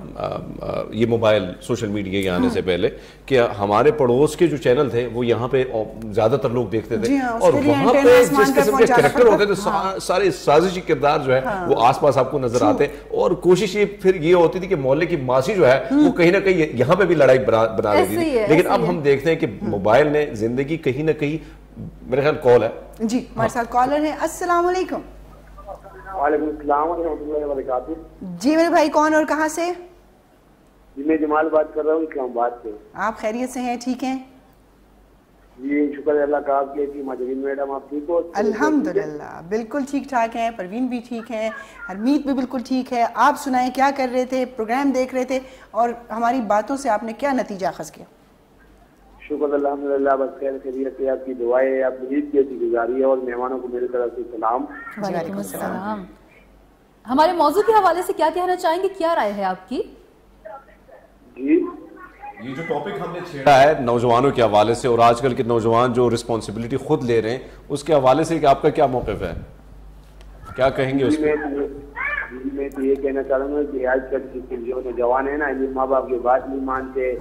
یہ موبائل سوشل میڈیا کے آنے سے پہلے, کہ ہمارے پڑوس کے جو چینل تھے وہ یہاں پہ زیادہ تر لوگ دیکھتے تھے, اور وہاں پہ جس قسم کے کریکٹر ہوتے تھے سارے سازشی کردار جو ہے وہ آس پاس آپ کو نظر آتے, اور کوشش یہ پھر یہ ہوتی تھی کہ محلے کی ماسی جو ہے وہ کہیں نہ کہیں یہاں پہ بھی لڑائی بنا دیتی تھی. لیکن اب ہم دیکھتے ہیں کہ موبائل نے زندگی کہیں نہ کہیں, میرے خیال کال ہے. جی ہمارے ساتھ کالر ہیں. السلام علیکم. وعلیکم السلام ورحمۃ اللہ وبرکاتہ. جی میرے بھائی کون اور کہاں سے؟ جی میں جمال بات کر رہا ہوں اسلام آباد سے. آپ خیریت سے ہیں؟ ٹھیک ہیں جی شکر ہے اللہ کا. آپ کی ماجرین میڈم آپ ٹھیک ہو؟ الحمدللہ بالکل ٹھیک ٹھاک ہیں, پروین بھی ٹھیک ہے, حرمیت بھی بالکل ٹھیک ہے. آپ سنائیں کیا کر رہے تھے؟ پروگرام دیکھ رہے تھے, اور ہماری باتوں سے آپ نے کیا نتیجہ اخذ کیا؟ شکر الحمدللہ, بس خیر خیریت سے, آپ کی دعائیں, آپ عید کی اچھی گزاری ہے, اور مہمانوں کو میری طرف سے سلام. وعلیکم السلام. ہمارے موضوع کے حوالے سے کیا کہنا چاہیں گے, کیا رائے ہے آپ کی؟ جی یہ جو ٹاپک ہم نے چھیڑا ہے نوجوانوں کے حوالے سے اور آج کل کے نوجوان جو رسپانسبلٹی خود لے رہے ہیں اس کے حوالے سے کہ آپ کا کیا موقف ہے, کیا کہیں گے اس پہ؟ میں تو یہ کہنا چاہوں گا کہ آج کل کے جو نوجوان ہیں نا یہ ماں باپ کی بات نہیں مانتے,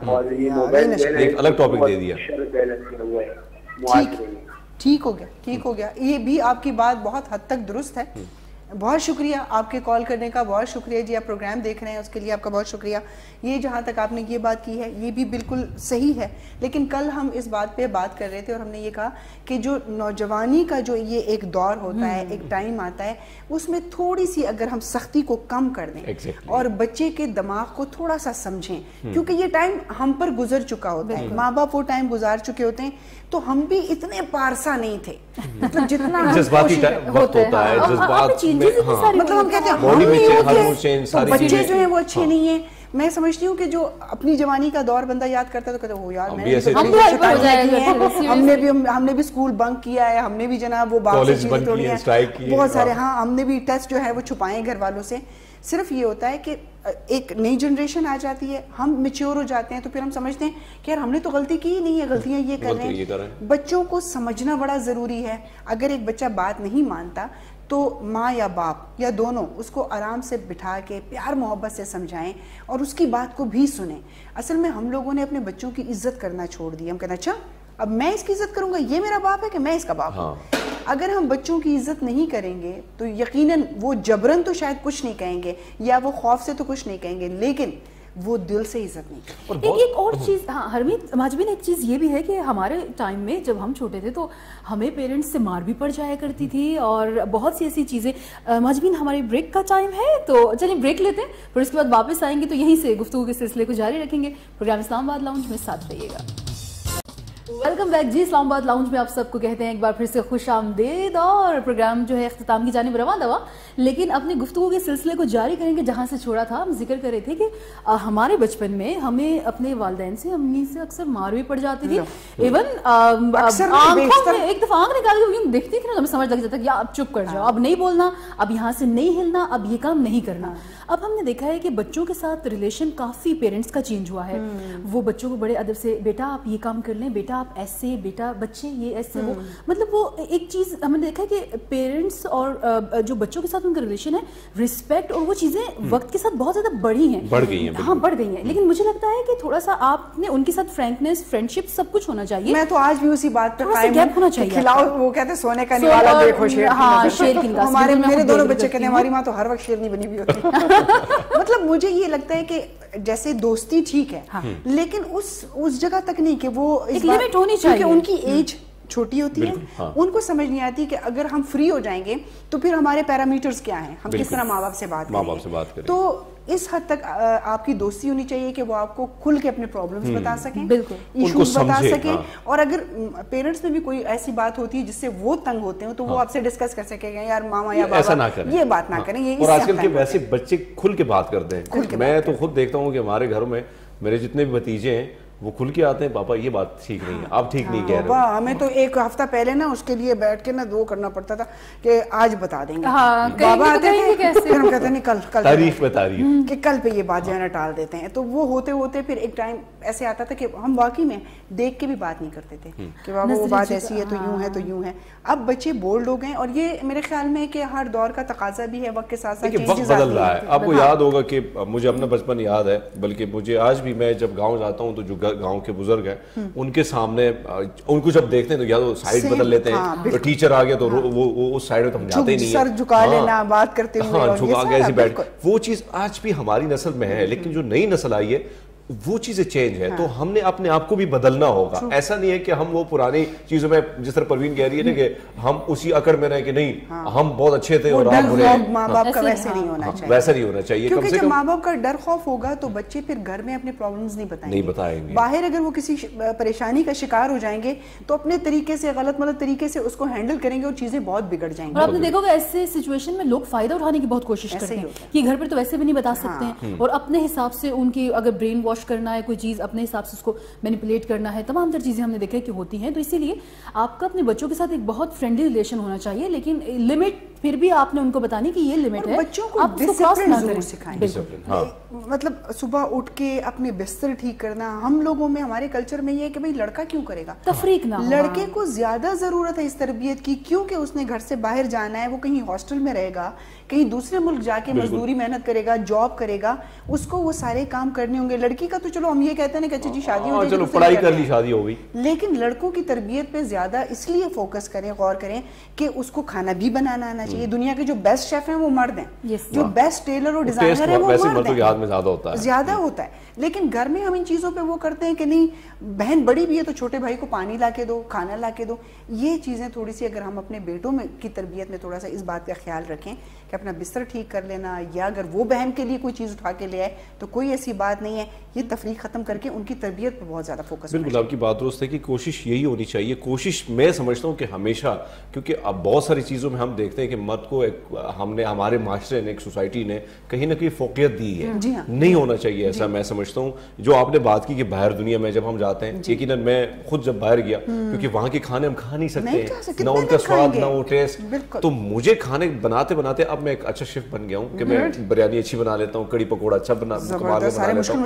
اور یہ موبائل ایک الگ ٹاپک دے دیا. ٹھیک ہو گیا, یہ بھی آپ کی بات بہت حد تک درست ہے. بہت شکریہ آپ کے کال کرنے کا, بہت شکریہ جی, آپ پروگرام دیکھ رہے ہیں اس کے لیے آپ کا بہت شکریہ. یہ جہاں تک آپ نے یہ بات کی ہے یہ بھی بالکل صحیح ہے, لیکن کل ہم اس بات پہ بات کر رہے تھے اور ہم نے یہ کہا کہ جو نوجوانی کا جو یہ ایک دور ہوتا ہے, ایک ٹائم آتا ہے, اس میں تھوڑی سی اگر ہم سختی کو کم کر دیں اور بچے کے دماغ کو تھوڑا سا سمجھیں, کیونکہ یہ ٹائم ہم پر گزر چکا ہوتا ہے, ماں باپ وہ ٹائم گزار چکے ہوتے ہیں, تو ہم بھی اتنے پارسا نہیں تھے, مطلب جتنا جذباتی وقت ہوتا ہے, جذبات مطلب ہم کہتے ہیں بچے جو ہیں وہ اچھے نہیں ہیں. میں سمجھتی ہوں کہ جو اپنی جوانی کا دور بندہ یاد کرتا ہے تو کہتے ہیں وہ یار ہم نے بھی اسکول بنک کیا ہے, ہم نے بھی جناب وہ باہر سے چیزیں توڑی ہیں بہت سارے, ہاں ہم نے بھی ٹیسٹ جو ہے وہ چھپائے گھر والوں سے. صرف یہ ہوتا ہے کہ ایک نئی جنریشن آ جاتی ہے, ہم میچور ہو جاتے ہیں, تو پھر ہم سمجھتے ہیں کہ یار ہم نے تو غلطی کی ہی نہیں ہے, غلطیاں یہ کر رہے ہیں. بچوں کو سمجھنا بڑا ضروری ہے. اگر ایک بچہ بات نہیں مانتا تو ماں یا باپ یا دونوں اس کو آرام سے بٹھا کے پیار محبت سے سمجھائیں اور اس کی بات کو بھی سنیں. اصل میں ہم لوگوں نے اپنے بچوں کی عزت کرنا چھوڑ دی. ہم کہنا اچھا اب میں اس کی عزت کروں گا, یہ میرا باپ ہے کہ میں اس کا باپ ہوں. اگر ہم بچوں کی عزت نہیں کریں گے تو یقیناً وہ جبرن تو شاید کچھ نہیں کہیں گے یا وہ خوف سے تو کچھ نہیں کہیں گے, لیکن وہ دل سے عزت نہیں کرتے. ایک اور چیز, ہاں ہرمیت ماجبین, ایک چیز یہ بھی ہے کہ ہمارے ٹائم میں جب ہم چھوٹے تھے تو ہمیں پیرنٹس سے مار بھی پڑ جایا کرتی تھی اور بہت سی ایسی چیزیں. ماجبین ہماری بریک کا ٹائم ہے تو چلیے بریک لیتے ہیں, پھر اس کے بعد واپس آئیں گے تو یہیں سے گفتگو کے سلسلے کو جاری رکھیں گے. پروگرام اسلام آباد لاؤنج میں ساتھ رہیے گا. ویلکم بیک جی, اسلام آباد لاؤنج میں آپ سب کو کہتے ہیں ایک بار پھر سے خوش آمدید. اور پروگرام جو ہے اختتام کی جانب رواں دوا, لیکن اپنی گفتگو کے سلسلے کو جاری کریں گے جہاں سے چھوڑا تھا. ہم ذکر کر رہے تھے کہ ہمارے بچپن میں ہمیں اپنے والدین سے, امی سے اکثر مار بھی پڑ جاتی تھی. ایون آنکھوں میں ایک دفعہ آنکھ نکال کے دیکھتی تھی نا, ہمیں سمجھ لگ جاتا کہ اب چپ کر جاؤ, اب نہیں بولنا, اب یہاں سے نہیں ہلنا, اب یہ کام نہیں کرنا. اب ہم نے دیکھا ہے کہ بچوں کے ساتھ ریلیشن کافی پیرنٹس کا چینج ہوا ہے. وہ بچوں کو بڑے ادب سے, بیٹا آپ یہ کام کر لیں, بیٹا آپ ایسے, بیٹا بچے یہ ایسے, وہ مطلب وہ ایک چیز ہم نے دیکھا ہے کہ پیرنٹس اور جو بچوں کے ساتھ ان کا ریلیشن ہے, رسپیکٹ اور وہ چیزیں وقت کے ساتھ بہت زیادہ بڑھی ہیں, بڑھ گئی ہیں. ہاں بڑھ گئی ہیں, لیکن مجھے لگتا ہے کہ تھوڑا سا آپ نے ان کے ساتھ فرینکنیس, فرینڈشپ سب کچھ ہونا چاہیے. میں تو آج بھی اسی بات پہ قائم ہوں, کھلاؤ, وہ کہتے ہیں سونے کا نوالا دیکھو شیر کی نگاہ. ہمارے میرے دونوں بچے کہتے ہیں ہماری ماں تو ہر وقت شیرنی بنی ہوئی ہوتی ہے. مطلب مجھے یہ لگتا ہے کہ جیسے دوستی ٹھیک ہے, لیکن اس جگہ تک نہیں کہ وہ ایک لمٹ ہونی چاہیے, کیونکہ ان کی ایج چھوٹی ہوتی ہے, ان کو سمجھ نہیں آتی کہ اگر ہم فری ہو جائیں گے تو پھر ہمارے پیرامیٹرز کیا ہیں, ہم کس طرح ماں باپ سے بات کریں. تو اس حد تک آپ کی دوستی ہونی چاہیے کہ وہ آپ کو کھل کے اپنے پرابلمز بتا سکیں, ایشوز بتا سکیں, اور اگر پیرنٹس میں بھی کوئی ایسی بات ہوتی ہے جس سے وہ تنگ ہوتے ہیں تو وہ آپ سے ڈسکس کر سکیں گے, یار ماما یا بابا یہ بات نہ کریں. اور آج کل کے ویسے بچے کھل کے بات کرتے ہیں. میں تو خود دیکھتا ہوں کہ ہمارے گھروں میں میرے جتنے بھی بھتیجے ہیں وہ کھل کے آتے ہیں, پاپا یہ بات ٹھیک نہیں ہے, آپ ٹھیک نہیں کہہ رہے. ہمیں تو ایک ہفتہ پہلے نا اس کے لیے بیٹھ کے نا وہ کرنا پڑتا تھا کہ آج بتا دیں گے. بابا آتے تھے پھر ہم کہتے ہیں کل تعریف پہ تعریف, کہ کل پہ یہ بات جو ہے نا ٹال دیتے ہیں. تو وہ ہوتے ہوتے پھر ایک ٹائم ایسے آتا تھا کہ ہم واقعی میں دیکھ کے بھی بات نہیں کرتے تھے کہ بابا وہ بات ایسی ہے تو یوں ہے تو یوں ہے. اب بچے بولڈ ہو گئے, اور یہ میرے خیال میں کہ ہر دور کا تقاضا بھی ہے, وقت کے ساتھ ساتھ وقت بدل رہا ہے. آپ کو یاد ہوگا کہ مجھے اپنا بچپن یاد ہے, بلکہ مجھے آج بھی, میں جب گاؤں جاتا ہوں تو جو گاؤں کے بزرگ ان کے سامنے ان کو جب دیکھتے ہیں تو یا تو سائڈ بدل لیتے ہیں, تو ٹیچر آ گیا تو وہ اس سائڈ میں تو ہم جاتے نہیں ہیں, سر جھکا لینا بات کرتے ہوئے, ہاں جھکا کے ایسے بیٹھ. وہ چیز آج بھی ہماری نسل میں ہے, لیکن جو نئی نسل آئی ہے وہ چیزیں چینج ہے. تو ہم نے اپنے آپ کو بھی بدلنا ہوگا. ایسا نہیں ہے کہ ہم وہ پرانی چیزوں میں, جس طرح پروین کہہ رہی ہے نا کہ ہم اسی اکڑ میں رہے کہ نہیں ہم بہت اچھے تھے اور آپ برے. ماں باپ کا ویسے نہیں ہونا چاہیے, ویسا نہیں ہونا چاہیے. کیونکہ جب ماں باپ کا ڈر خوف ہوگا تو بچے پھر گھر میں اپنے پرابلمز نہیں بتائیں گے. باہر اگر وہ کسی پریشانی کا شکار ہو جائیں گے تو اپنے طریقے سے, غلط مطلب طریقے سے اس کو ہینڈل کریں گے اور چیزیں بہت بگڑ جائیں گی. اور آپ نے دیکھا ہوگا ایسے سچویشن میں لوگ فائدہ اٹھانے کی بہت کوشش کرتے ہیں کہ گھر پر تو ویسے بھی نہیں بتا سکتے ہیں, اور اپنے حساب سے ان کی اگر برین واش کرنا ہے کوئی چیز, اپنے حساب سے اس کو مینیپولیٹ کرنا ہے, تمام تر چیزیں ہم نے دیکھا کہ ہوتی ہیں. تو اسی لیے آپ کا اپنے بچوں کے ساتھ ایک بہت فرینڈلی ریلیشن ہونا چاہیے, لیکن لمٹ پھر بھی آپ نے ان کو بتانی کہ یہ لمٹ ہے, بچوں کو آپ اس کو کراس نہ کریں. سکھائیں. مطلب صبح اٹھ کے اپنے بستر ٹھیک کرنا, ہم لوگوں میں ہمارے کلچر میں یہ ہے کہ بھئی لڑکا کیوں کرے گا, تفریق نہ. لڑکے کو زیادہ ضرورت ہے اس تربیت کی, کیونکہ اس نے گھر سے باہر جانا ہے, وہ کہیں ہاسٹل میں رہے گا, کہیں دوسرے ملک جا کے مزدوری محنت کرے گا, جاب کرے گا, اس کو وہ سارے کام کرنے ہوں گے. لڑکی کا تو چلو ہم یہ کہتے ہیں کہ اچھا جی شادی ہو چلو پڑھائی کر لی شادی ہو گئی, لیکن لڑکوں کی تربیت پہ زیادہ اس لیے فوکس کریں, غور کریں کہ اس کو کھانا بھی بنانا آنا چاہیے. دنیا کے جو بیسٹ شیف ہیں وہ مرد ہیں, جو بیسٹ ٹیلر اور ڈیزائنر ہیں وہ مرد ہیں, زیادہ ہوتا ہے. لیکن گھر میں ہم ان چیزوں پہ وہ کرتے ہیں کہ نہیں بہن بڑی بھی ہے تو چھوٹے بھائی کو پانی لا کے دو, کھانا لا کے دو. یہ چیزیں تھوڑی سی اگر ہم اپنے بیٹوں میں کی تربیت میں تھوڑا سا اس بات کا خیال رکھیں کہ اپنا بستر ٹھیک کر لینا, یا اگر وہ بہن کے لیے کوئی چیز اٹھا کے لے آئے تو کوئی ایسی بات نہیں ہے, یہ تفریق ختم کر کے ان کی تربیت پہ بہت زیادہ فوکس. بالکل آپ کی بات درست ہے کہ کوشش یہی ہونی چاہیے. کوشش میں سمجھتا ہوں کہ ہمیشہ, کیونکہ اب بہت ساری چیزوں میں ہم دیکھتے ہیں کہ مرد کو ہم نے, ہمارے معاشرے نے, ایک سوسائٹی نے کہیں نہ کہیں فوقیت دی ہے. نہیں ہونا چاہیے ایسا, میں سمجھتا ہوں. جو آپ نے بات کی کہ باہر دنیا میں جب ہم جاتے ہیں, یقیناً میں خود جب باہر گیا, کیونکہ وہاں کے کھانے ہم کھا نہیں سکتے, نہ ان کا سواد نہ وہ ٹیسٹ, تو مجھے کھانے بناتے بناتے اب میں ایک اچھا شیف بن گیا ہوں کہ میں بریانی اچھی بنا لیتا ہوں, کڑی پکوڑا اچھا بنا لیتا ہوں,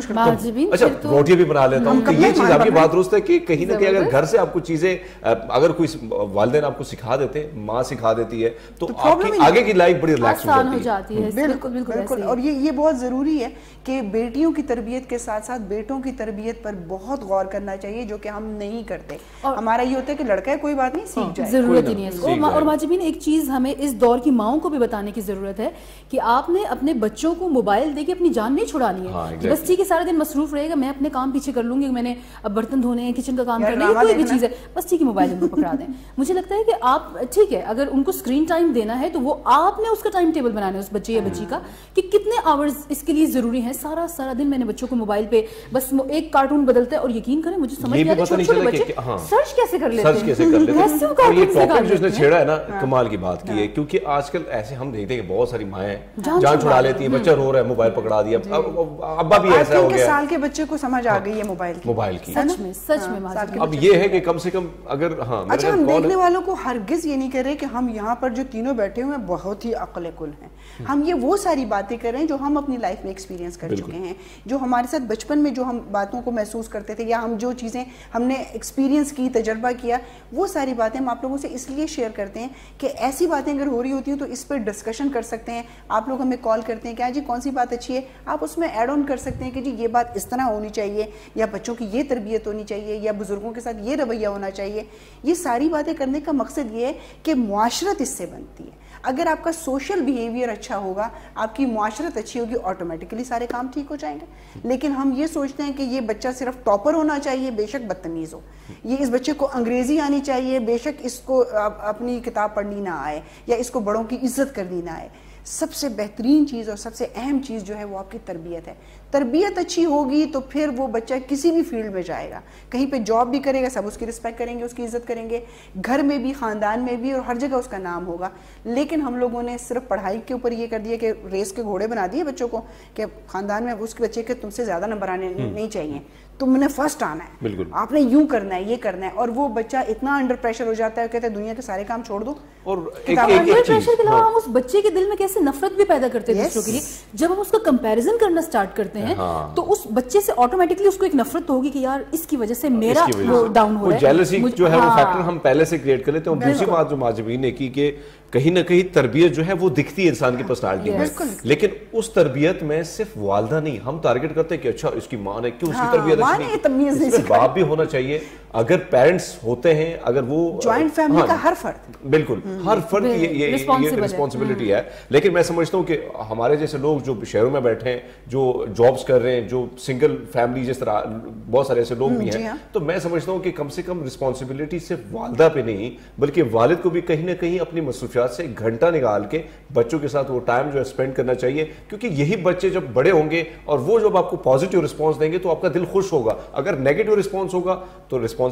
اچھا روٹی بھی بنا لیتا ہوں. یہ چیز آپ کی بات درست ہے کہ کہیں نہ کہیں اگر گھر سے آپ کو چیزیں, اگر کوئی والدین آپ کو سکھا دیتے ہیں, ماں سکھا دیتی ہے, تو آپ کی آگے کی لائف بڑی ریلیکس ہو جاتی ہے. بالکل بالکل. اور یہ بہت ضروری ہے کہ بیٹیوں کی تربیت کے ساتھ ساتھ بیٹوں کی تربیت پر بہت غور کرنا چاہیے, جو کہ ہم نہیں کرتے. ہمارا یہ ہوتا ہے کہ لڑکا ہے کوئی بات نہیں, سیکھ جائے, ضرورت ہی نہیں ہے اس کو. اور ماجبین ایک چیز ہمیں اس دور کی ماؤں کو بھی بتانے کی ضرورت ہے کہ آپ نے اپنے بچوں کو موبائل دے کے اپنی جان نہیں چھڑانی ہے. بس ٹھیک ہے سارا دن مصروف رہے گا, میں اپنے کام پیچھے کر لوں گی, میں نے اب برتن دھونے ہیں, کچن کا کام کرنا ہے, کوئی بھی چیز ہے, بس ٹھیک ہے موبائل ان کو پکڑا دیں. مجھے لگتا ہے کہ آپ ٹھیک ہے اگر ان کو اسکرین ٹائم دینا ہے تو وہ آپ نے اس کا ٹائم ٹیبل بنانا ہے اس بچے یا بچی کا کہ کتنے آورز اس کے لیے ضروری ہیں. سارا دن میں نے بچوں کو موبائل پہ بس ایک کارٹون بدلتا ہے, اور یقین کریں مجھے سمجھ نہیں آتا چھوٹے چھوٹے بچے سرچ کیسے کر لیتے ہیں. اور یہ ٹاپک جو اس نے چھیڑا ہے نا, کمال کی بات کی ہے, کیونکہ آج کل ایسے ہم دیکھتے ہیں کہ بہت ساری مائیں جان چھڑا لیتی ہیں, بچہ رو رہا ہے موبائل پکڑا دیا, ابا بھی ایسا ہو گیا, 3 سال کے بچے کو سمجھ آ گئی ہے موبائل کی. سچ میں اب یہ ہے کہ کم سے کم اگر اچھا ہم دیکھنے والوں کو ہرگز یہ نہیں کر رہے کہ ہم یہاں پر جو تینوں بیٹھے ہوئے ہیں بہت ہی عقل کل ہیں. ہم یہ وہ ساری باتیں کر رہے ہیں جو ہم اپنی لائف میں ایکسپیرینس کر چکے ہیں, جو ہمارے ساتھ بچپن میں جو ہم باتوں کو محسوس کرتے تھے, یا ہم جو چیزیں ہم نے ایکسپیرینس کی, تجربہ کیا, وہ ساری باتیں ہم آپ لوگوں سے اس لیے شیئر کرتے ہیں کہ ایسی باتیں اگر ہو رہی ہوتی ہیں تو اس پر ڈسکشن کر سکتے ہیں. آپ لوگ ہمیں کال کرتے ہیں کہ جی کون سی بات اچھی ہے, آپ اس میں ایڈ آن کر سکتے ہیں کہ جی یہ بات اس طرح ہونی چاہیے, یا بچوں کی یہ تربیت ہونی چاہیے, یا بزرگوں کے ساتھ یہ رویہ ہونا چاہیے. یہ ساری باتیں کرنے کا مقصد یہ ہے کہ معاشرت اس سے بنتی ہے. اگر آپ کا سوشل بیہیویئر اچھا ہوگا, آپ کی معاشرت اچھی ہوگی, آٹومیٹکلی سارے کام ٹھیک ہو جائیں گے. لیکن ہم یہ سوچتے ہیں کہ یہ بچہ صرف ٹاپر ہونا چاہیے, بے شک بدتمیز ہو, یہ اس بچے کو انگریزی آنی چاہیے, بے شک اس کو اپنی کتاب پڑھنی نہ آئے, یا اس کو بڑوں کی عزت کرنی نہ آئے. سب سے بہترین چیز اور سب سے اہم چیز جو ہے وہ آپ کی تربیت ہے. تربیت اچھی ہوگی تو پھر وہ بچہ کسی بھی فیلڈ میں جائے گا, کہیں پہ جاب بھی کرے گا, سب اس کی رسپیکٹ کریں گے, اس کی عزت کریں گے, گھر میں بھی, خاندان میں بھی, اور ہر جگہ اس کا نام ہوگا. لیکن ہم لوگوں نے صرف پڑھائی کے اوپر یہ کر دیا کہ ریس کے گھوڑے بنا دیے بچوں کو کہ خاندان میں اس کے بچے کے تم سے زیادہ نمبر آنے نہیں چاہیے, تم نے فرسٹ آنا ہے, آپ نے یوں کرنا ہے, یہ کرنا ہے. اور وہ بچہ اتنا انڈر پریشر ہو جاتا ہے, کہتے ہیں دنیا کے سارے کام چھوڑ دو. اور انڈر پریشر کے علاوہ ہم اس بچے کے دل میں کیسے نفرت بھی پیدا کرتے ہیں دوسروں کے لیے. جب ہم اس کا کمپیریزن کرنا سٹارٹ کرتے ہیں تو اس بچے سے آٹومیٹکلی اس کو ایک نفرت ہوگی کہ یار اس کی وجہ سے میرا ڈاؤن ہو رہا ہے. جیلسی جو ہے وہ فیکٹر ہم پہلے سے کریٹ کر لیتے ہیں. اور دوسری بات جو ماجبین نے کی کہ کہیں نہ کہیں تربیت جو ہے وہ دکھتی ہے انسان کی پرسنالٹی میں, لیکن اس تربیت میں صرف والدہ نہیں, ہم ٹارگٹ کرتے ہیں کہ اچھا اس کی ماں نے کیوں اس کی تربیت اچھی نہیں, اس میں باپ بھی ہونا چاہیے. اگر پیرنٹس ہوتے ہیں, اگر وہ جوائنٹ فیملی کا ہر فرد, بالکل ہر فرد یہ رسپانسبلٹی ہے. لیکن میں سمجھتا ہوں کہ ہمارے جیسے لوگ جو شہروں میں بیٹھے ہیں, جو جابس کر رہے ہیں, جو سنگل فیملی جس طرح بہت سارے ایسے لوگ بھی ہیں, تو میں سمجھتا ہوں کہ کم سے کم رسپانسبلٹی صرف والدہ پہ نہیں بلکہ والد کو بھی کہیں نہ کہیں اپنی مصروفیات سے 1 گھنٹہ نکال کے بچوں کے ساتھ وہ ٹائم جو ہے اسپینڈ کرنا چاہیے. کیونکہ یہی بچے جب بڑے ہوں گے اور وہ جب آپ کو پازیٹیو رسپانس دیں گے تو آپ کا دل خوش ہوگا. اگر نیگیٹو رسپانس ہوگا تو رسپانسبل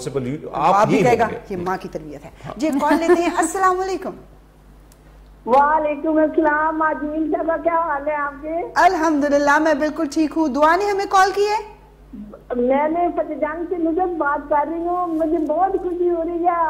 آپ ہی کہے گا یہ ماں کی تربیت ہے. جی کال لیتے ہیں. السلام علیکم. وعلیکم السلام. ماجدین صاحبہ کیا حال ہے آپ کے؟ الحمدللہ میں بالکل ٹھیک ہوں. دعا نے ہمیں کال کی ہے. میں نے فتح جان سے نجت بات کر رہی ہوں. مجھے بہت خوشی ہو رہی ہے